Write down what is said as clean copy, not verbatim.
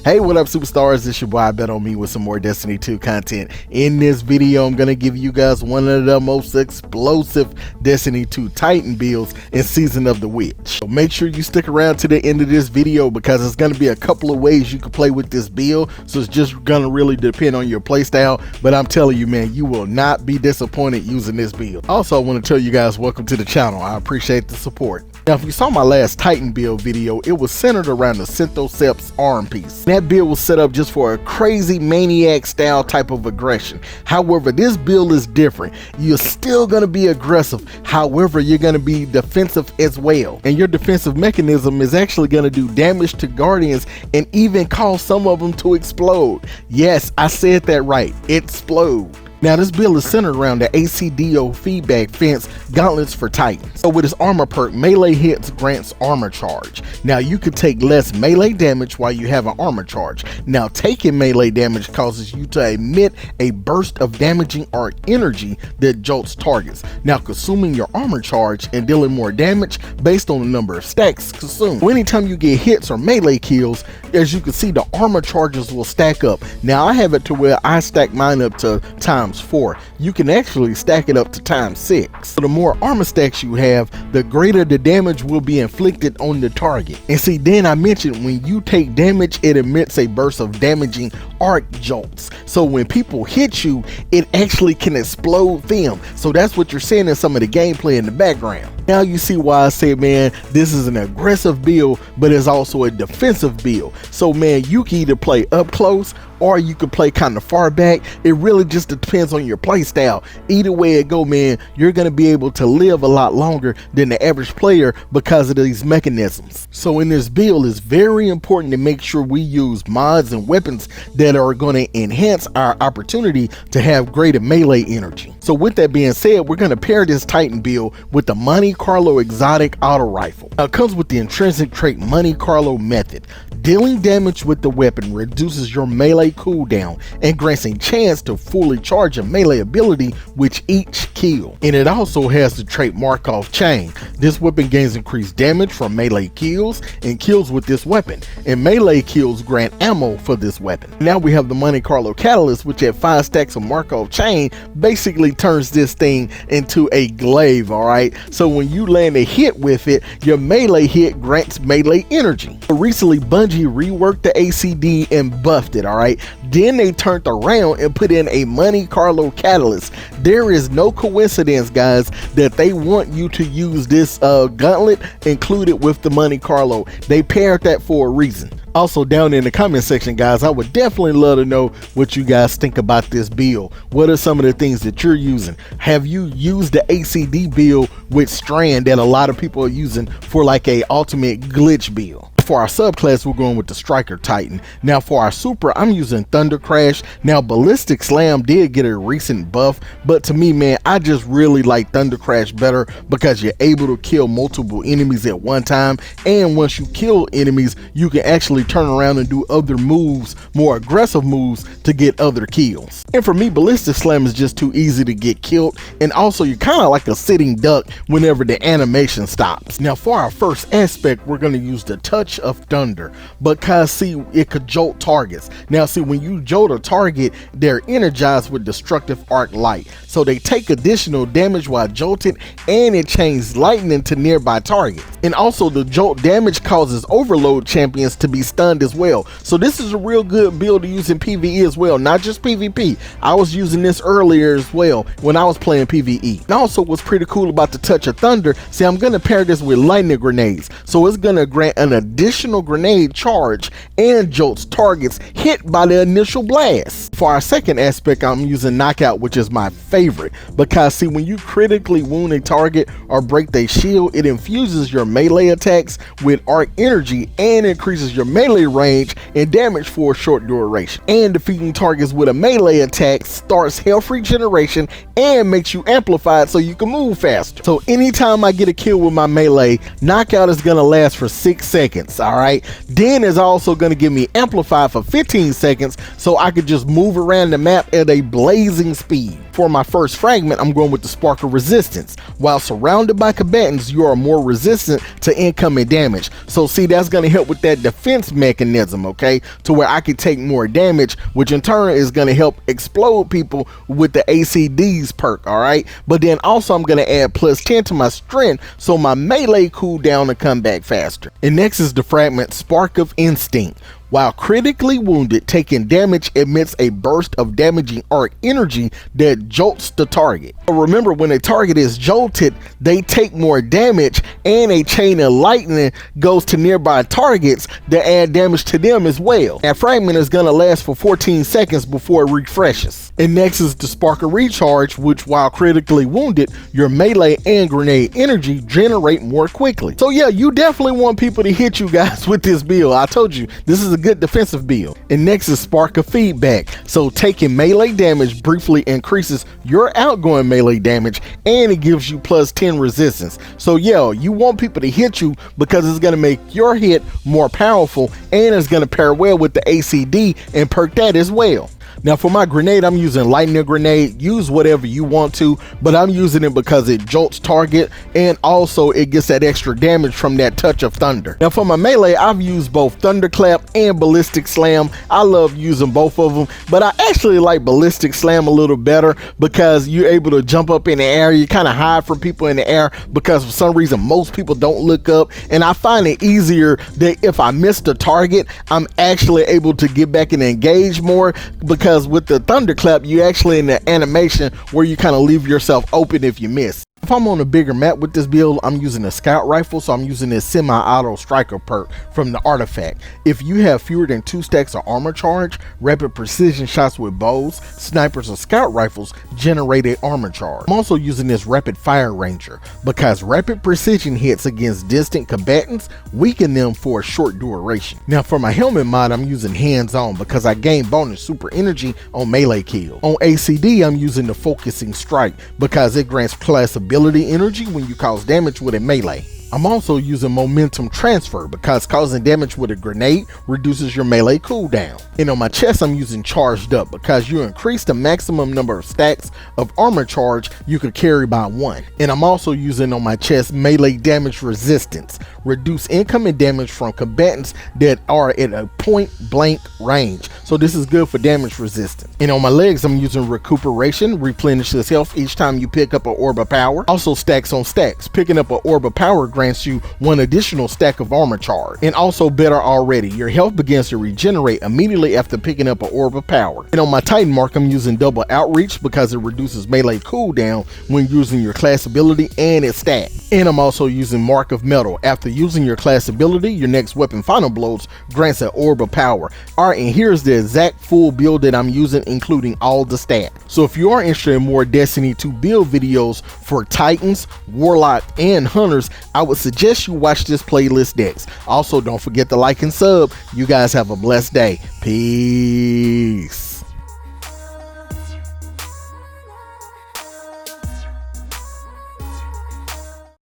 Hey, what up, superstars? It's your boy Ibetonme with some more Destiny 2 content. In this video, I'm gonna give you guys one of the most explosive Destiny 2 Titan builds in Season of the Witch. So make sure you stick around to the end of this video because it's gonna be a couple of ways you can play with this build. So it's just gonna really depend on your playstyle. But I'm telling you, man, you will not be disappointed using this build. Also, I want to tell you guys, welcome to the channel. I appreciate the support. Now, if you saw my last Titan build video, it was centered around the Synthoceps arm piece. That build was set up just for a crazy maniac style type of aggression. However, this build is different. You're still going to be aggressive. However, you're going to be defensive as well. And your defensive mechanism is actually going to do damage to Guardians and even cause some of them to explode. Yes, I said that right. Explode. Now, this build is centered around the ACD feedback fence gauntlets for Titans. So with his armor perk, melee hits grants armor charge. Now, you could take less melee damage while you have an armor charge. Now, taking melee damage causes you to emit a burst of damaging arc energy that jolts targets. Now, consuming your armor charge and dealing more damage based on the number of stacks consumed. So anytime you get hits or melee kills, as you can see, the armor charges will stack up. Now, I have it to where I stack mine up to times 4. You can actually stack it up to times 6. So the more armor stacks you have, the greater the damage will be inflicted on the target. And see, then I mentioned when you take damage, it emits a burst of damaging arc jolts. So when people hit you, it actually can explode them. So that's what you're seeing in some of the gameplay in the background. Now you see why I say, man, this is an aggressive build, but it's also a defensive build. So man, you can either play up close or you can play kind of far back. It really just depends on your play style. Either way it go, man, you're going to be able to live a lot longer than the average player because of these mechanisms. So in this build, it's very important to make sure we use mods and weapons that are going to enhance our opportunity to have greater melee energy. So with that being said, we're going to pair this Titan build with the Monte Carlo exotic auto rifle. Now, it comes with the intrinsic trait Monte Carlo method. Dealing damage with the weapon reduces your melee cooldown and grants a chance to fully charge a melee ability with each kill. And it also has the trait Markov chain. This weapon gains increased damage from melee kills and kills with this weapon, and melee kills grant ammo for this weapon. Now we have the Monte Carlo catalyst, which at 5 stacks of Markov chain basically turns this thing into a glaive. All right, so when you land a hit with it, your melee hit grants melee energy. Recently, Bungie reworked the ACD and buffed it. All right, then they turned around and put in a Monte Carlo catalyst. There is no coincidence, guys, that they want you to use this gauntlet included with the Monte Carlo. They paired that for a reason. Also, down in the comment section, guys, I would definitely love to know what you guys think about this build. What are some of the things that you're using? Have you used the ACD build with Strand that a lot of people are using for like a ultimate glitch build? For our subclass, we're going with the Striker Titan. Now for our super, I'm using Thunder Crash. Now Ballistic Slam did get a recent buff, but to me, man, I just really like Thunder Crash better because you're able to kill multiple enemies at one time, and once you kill enemies, you can actually turn around and do other moves, more aggressive moves to get other kills. And for me, Ballistic Slam is just too easy to get killed, and also you're kind of like a sitting duck whenever the animation stops. Now for our first aspect, we're going to use the Touch of Thunder because see, it could jolt targets. Now see, when you jolt a target, they're energized with destructive arc light, so they take additional damage while jolted, and it chains lightning to nearby targets. And also the jolt damage causes overload champions to be stunned as well. So this is a real good build to use in PvE as well, not just PvP. I was using this earlier as well when I was playing PvE. And also what's pretty cool about the Touch of Thunder, see, I'm going to pair this with lightning grenades, so it's going to grant an additional grenade charge and jolts targets hit by the initial blast. For our second aspect, I'm using Knockout, which is my favorite because see, when you critically wound a target or break their shield, it infuses your melee attacks with arc energy and increases your melee range and damage for a short duration. And defeating targets with a melee attack starts health regeneration and makes you amplified so you can move faster. So anytime I get a kill with my melee, Knockout is going to last for 6 seconds. All right, then is also going to give me amplified for 15 seconds so I could just move around the map at a blazing speed. For my first fragment, I'm going with the Spark of Resistance. While surrounded by combatants, you are more resistant to incoming damage. So see, that's going to help with that defense mechanism, okay, to where I can take more damage, which in turn is going to help explode people with the ACD's perk. All right, but then also I'm going to add plus 10 to my strength, so my melee cooldown to come back faster. And next is the fragment Spark of Instinct. While critically wounded, taking damage emits a burst of damaging arc energy that jolts the target. Remember, when a target is jolted, they take more damage, and a chain of lightning goes to nearby targets that add damage to them as well. That fragment is going to last for 14 seconds before it refreshes. And next is the Spark of Recharge, which while critically wounded, your melee and grenade energy generate more quickly. So yeah, you definitely want people to hit you guys with this build. I told you, this is a good defensive build. And next is Spark of Feedback. So taking melee damage briefly increases your outgoing melee damage, and it gives you plus 10 resistance. So yeah, you want people to hit you because it's going to make your hit more powerful, and it's going to pair well with the ACD and perk that as well. Now for my grenade, I'm using lightning grenade. Use whatever you want to, but I'm using it because it jolts target, and also it gets that extra damage from that touch of thunder. Now for my melee, I've used both thunderclap and ballistic slam. I love using both of them, but I actually like ballistic slam a little better because you're able to jump up in the air. You kind of hide from people in the air because for some reason most people don't look up, and I find it easier that if I miss the target, I'm actually able to get back and engage more, because with the thunderclap, you actually in the animation where you kind of leave yourself open if you miss. If I'm on a bigger map with this build, I'm using a scout rifle, so I'm using this semi-auto striker perk from the artifact. If you have fewer than 2 stacks of armor charge, rapid precision shots with bows, snipers, or scout rifles generate an armor charge. I'm also using this rapid fire ranger because rapid precision hits against distant combatants weaken them for a short duration. Now for my helmet mod, I'm using hands-on because I gain bonus super energy on melee kill. On ACD, I'm using the focusing strike because it grants plus ability energy when you cause damage with a melee. I'm also using momentum transfer because causing damage with a grenade reduces your melee cooldown. And on my chest, I'm using charged up because you increase the maximum number of stacks of armor charge you could carry by 1. And I'm also using on my chest melee damage resistance, reduce incoming damage from combatants that are at a point blank range. So this is good for damage resistance. And on my legs, I'm using recuperation, replenishes health each time you pick up an orb of power. Also stacks on stacks, picking up an orb of power grants you 1 additional stack of armor charge. And also better already, your health begins to regenerate immediately after picking up an orb of power. And on my Titan mark, I'm using double outreach because it reduces melee cooldown when using your class ability and its stat. And I'm also using mark of metal. After using your class ability, your next weapon final blows grants an orb of power. Alright, and here's the exact full build that I'm using, including all the stats. So if you are interested in more Destiny 2 build videos for Titans, Warlock, and Hunters, I would suggest you watch this playlist next. Also, don't forget to like and sub. You guys have a blessed day. Peace.